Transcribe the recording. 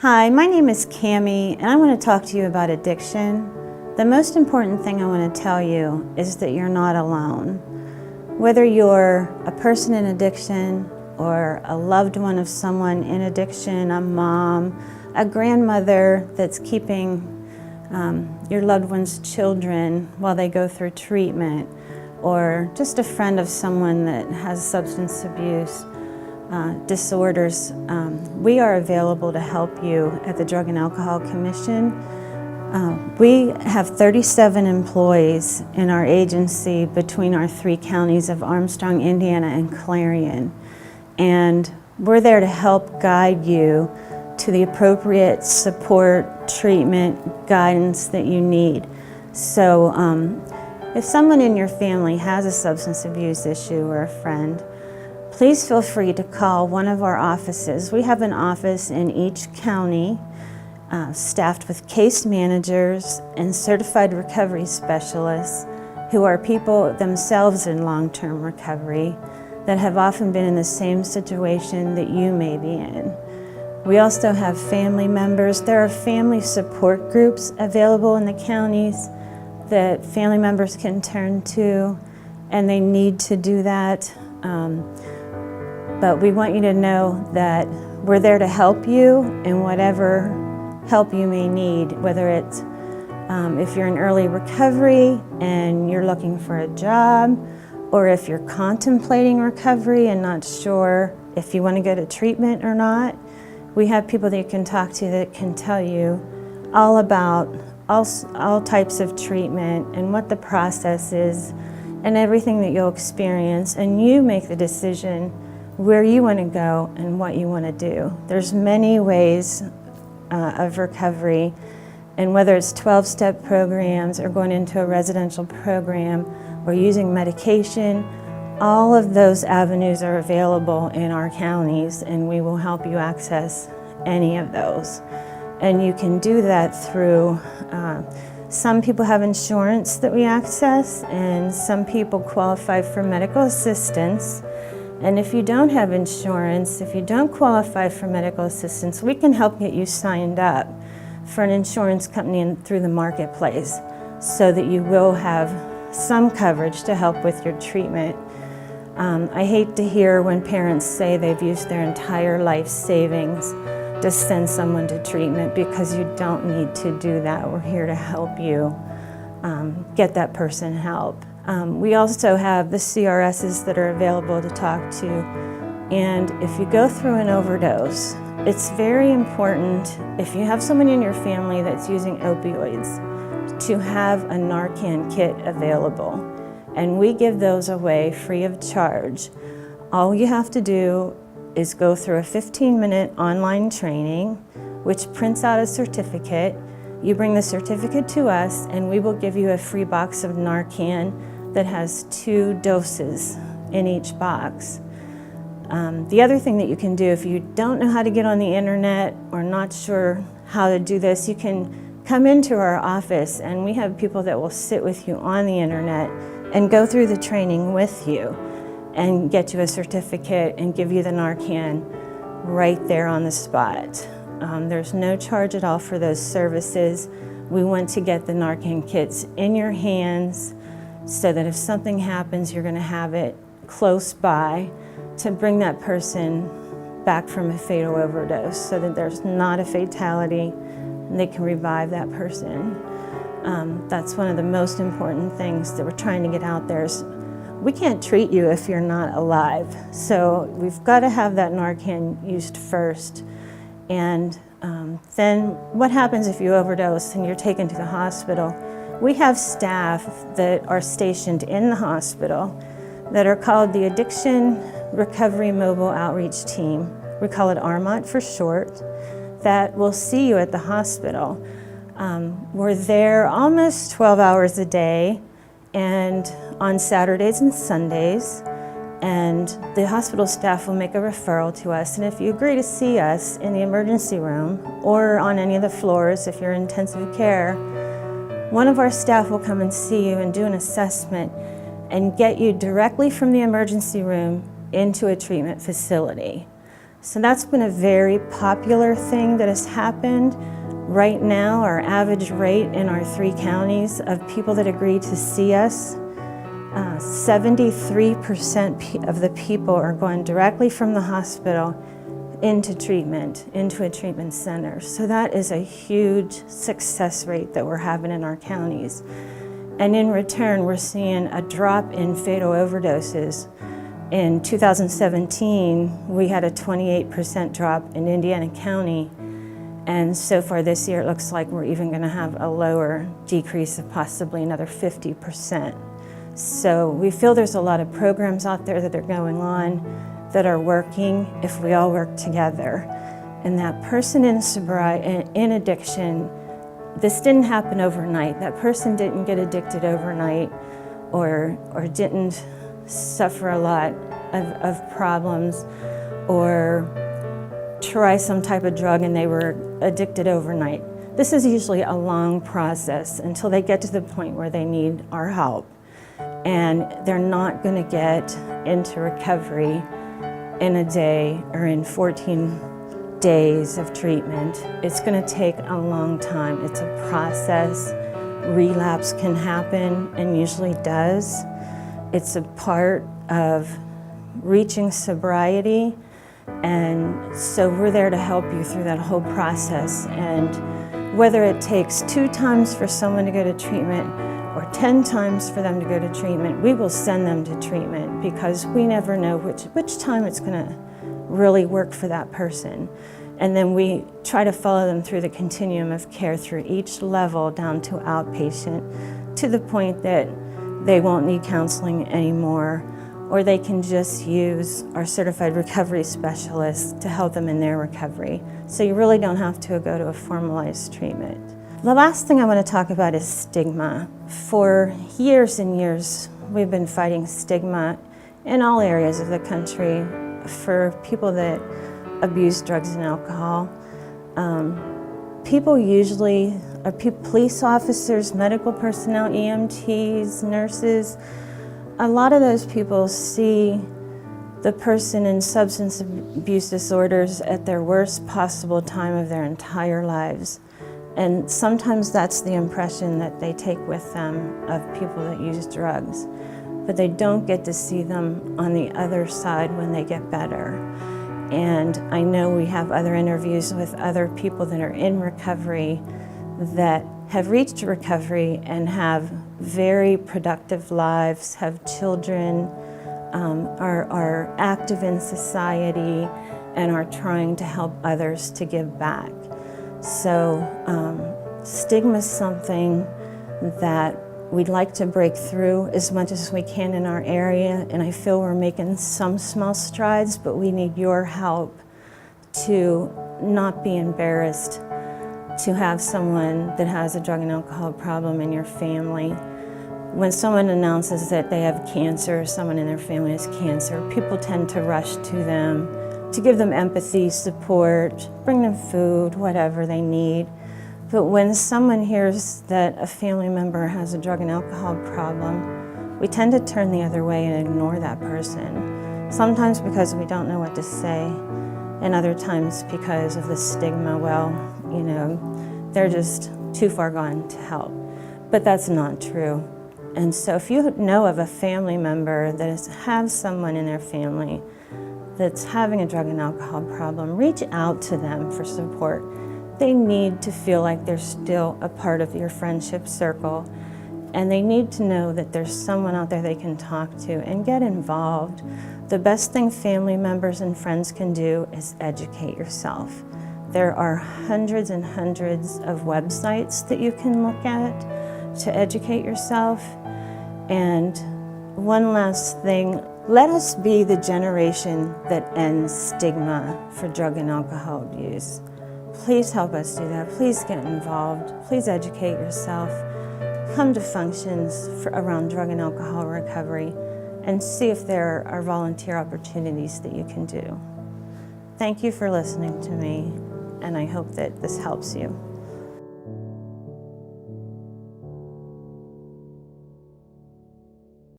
Hi, my name is Cammie, and I want to talk to you about addiction. The most important thing I want to tell you is that you're not alone. Whether you're a person in addiction or a loved one of someone in addiction, a mom, a grandmother that's keeping your loved one's children while they go through treatment, or just a friend of someone that has substance abuse disorders, we are available to help you at the Drug and Alcohol Commission. We have 37 employees in our agency between our 3 counties of Armstrong, Indiana, and Clarion. And we're there to help guide you to the appropriate support, treatment, guidance that you need. So if someone in your family has a substance abuse issue or a friend, please feel free to call one of our offices. We have an office in each county staffed with case managers and certified recovery specialists who are people themselves in long-term recovery that have often been in the same situation that you may be in. We also have family members. There are family support groups available in the counties that family members can turn to, and they need to do that. But we want you to know that we're there to help you in whatever help you may need, whether it's if you're in early recovery and you're looking for a job, or if you're contemplating recovery and not sure if you want to go to treatment or not. We have people that you can talk to that can tell you all about all types of treatment and what the process is and everything that you'll experience, and you make the decision where you want to go and what you want to do. There's many ways of recovery, and whether it's 12-step programs or going into a residential program or using medication, all of those avenues are available in our counties, and we will help you access any of those. And you can do that through, some people have insurance that we access, and some people qualify for medical assistance. And if you don't have insurance, if you don't qualify for medical assistance, we can help get you signed up for an insurance company through the marketplace so that you will have some coverage to help with your treatment. I hate to hear when parents say they've used their entire life savings to send someone to treatment, because you don't need to do that. We're here to help you get that person help. We also have the CRSs that are available to talk to. And if you go through an overdose, it's very important, if you have someone in your family that's using opioids, to have a Narcan kit available. And we give those away free of charge. All you have to do is go through a 15-minute online training, which prints out a certificate. You bring the certificate to us, and we will give you a free box of Narcan that has 2 doses in each box. The other thing that you can do, if you don't know how to get on the internet or not sure how to do this, you can come into our office, and we have people that will sit with you on the internet and go through the training with you and get you a certificate and give you the Narcan right there on the spot. There's no charge at all for those services. We want to get the Narcan kits in your hands so that if something happens, you're going to have it close by to bring that person back from a fatal overdose, so that there's not a fatality and they can revive that person. That's one of the most important things that we're trying to get out there. Is we can't treat you if you're not alive. So we've got to have that Narcan used first. And then what happens if you overdose and you're taken to the hospital? We have staff that are stationed in the hospital that are called the Addiction Recovery Mobile Outreach Team. We call it ARMOT for short, that will see you at the hospital. We're there almost 12 hours a day, and on Saturdays and Sundays, and the hospital staff will make a referral to us. And if you agree to see us in the emergency room or on any of the floors, if you're in intensive care, one of our staff will come and see you and do an assessment and get you directly from the emergency room into a treatment facility. So that's been a very popular thing that has happened. Right now, our average rate in our 3 counties of people that agree to see us, 73% of the people are going directly from the hospital into treatment, into a treatment center. So that is a huge success rate that we're having in our counties. And in return, we're seeing a drop in fatal overdoses. In 2017, we had a 28% drop in Indiana County. And so far this year, it looks like we're even going to have a lower decrease of possibly another 50%. So we feel there's a lot of programs out there that are going on that are working if we all work together. And that person in sobriety, in addiction, this didn't happen overnight. That person didn't get addicted overnight or didn't suffer a lot of problems or try some type of drug and they were addicted overnight. This is usually a long process until they get to the point where they need our help. And they're not going to get into recovery in a day or in 14 days of treatment. It's going to take a long time. It's a process. Relapse can happen and usually does. It's a part of reaching sobriety. And so we're there to help you through that whole process. And whether it takes 2 times for someone to go to treatment or 10 times for them to go to treatment, we will send them to treatment because we never know which time it's going to really work for that person. And then we try to follow them through the continuum of care through each level down to outpatient to the point that they won't need counseling anymore, or they can just use our certified recovery specialists to help them in their recovery. So you really don't have to go to a formalized treatment. The last thing I want to talk about is stigma. For years and years, we've been fighting stigma in all areas of the country for people that abuse drugs and alcohol. People usually are police officers, medical personnel, EMTs, nurses. A lot of those people see the person in substance abuse disorders at their worst possible time of their entire lives. And sometimes that's the impression that they take with them of people that use drugs. But they don't get to see them on the other side when they get better. And I know we have other interviews with other people that are in recovery that have reached recovery and have very productive lives, have children, are active in society, and are trying to help others to give back. So stigma is something that we'd like to break through as much as we can in our area, and I feel we're making some small strides, but we need your help to not be embarrassed to have someone that has a drug and alcohol problem in your family. When someone announces that they have cancer, or someone in their family has cancer, people tend to rush to them to give them empathy, support, bring them food, whatever they need. But when someone hears that a family member has a drug and alcohol problem, we tend to turn the other way and ignore that person. Sometimes because we don't know what to say, and other times because of the stigma, well, you know, they're just too far gone to help. But that's not true. And so if you know of a family member that has someone in their family that's having a drug and alcohol problem, reach out to them for support. They need to feel like they're still a part of your friendship circle, and they need to know that there's someone out there they can talk to and get involved. The best thing family members and friends can do is educate yourself. There are hundreds and hundreds of websites that you can look at to educate yourself. And one last thing, let us be the generation that ends stigma for drug and alcohol abuse. Please help us do that. Please get involved. Please educate yourself. Come to functions around drug and alcohol recovery and see if there are volunteer opportunities that you can do. Thank you for listening to me, and I hope that this helps you.